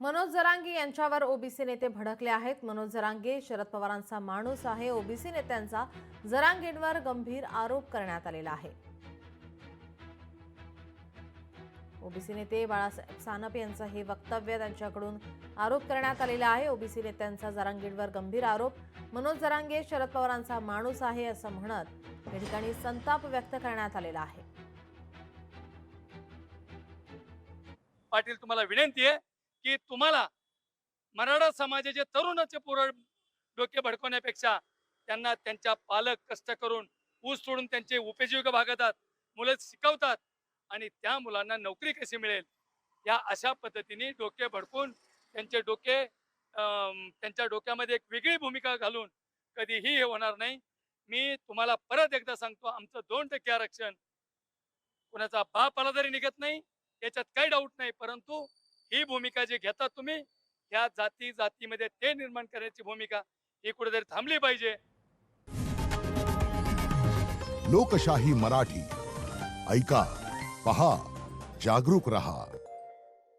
मनोज जरांगे यांच्यावर ओबीसी नेते भडकले आहेत। मनोज जरांगे शरद पवारांचा माणूस आहे। ओबीसी नेत्यांचा जरांगेंवर गंभीर आरोप करण्यात आलेला आहे। ओबीसी नेते बाळासाहेब सानप यांचं हे वक्तव्य त्यांच्याकडून आरोप करण्यात आलेला आहे। ओबीसी नेत्यांचा जरांगेंवर गंभीर आरोप। मनोज जरांगे शरद पवारांचा माणूस आहे असं म्हणत या ठिकाणी संताप व्यक्त करण्यात आलेला आहे। पाटील, तुम्हाला विनंती आहे की तुम्हाला मराठा समाजाचे तरुणाचे पुरळ डोके भडकवण्यापेक्षा त्यांना त्यांच्या पालक कष्ट करून ऊस तोडून त्यांचे उपजीविका भागवतात, मुलं शिकवतात आणि त्या मुलांना नोकरी कशी मिळेल या अशा पद्धतीने डोके भडकून त्यांचे डोके त्यांच्या डोक्यामध्ये एक वेगळी भूमिका घालून कधीही हे होणार नाही। मी तुम्हाला परत एकदा सांगतो, आमचं 2% आरक्षण कुणाचा बाप आला तरी निघत नाही, याच्यात काही डाऊट नाही। परंतु ही भूमिका जी घेता तुम्ही, ह्या जातीमध्ये ते निर्माण करण्याची भूमिका ही कुठेतरी थांबली पाहिजे। लोकशाही मराठी ऐका, पहा, जागरूक रहा।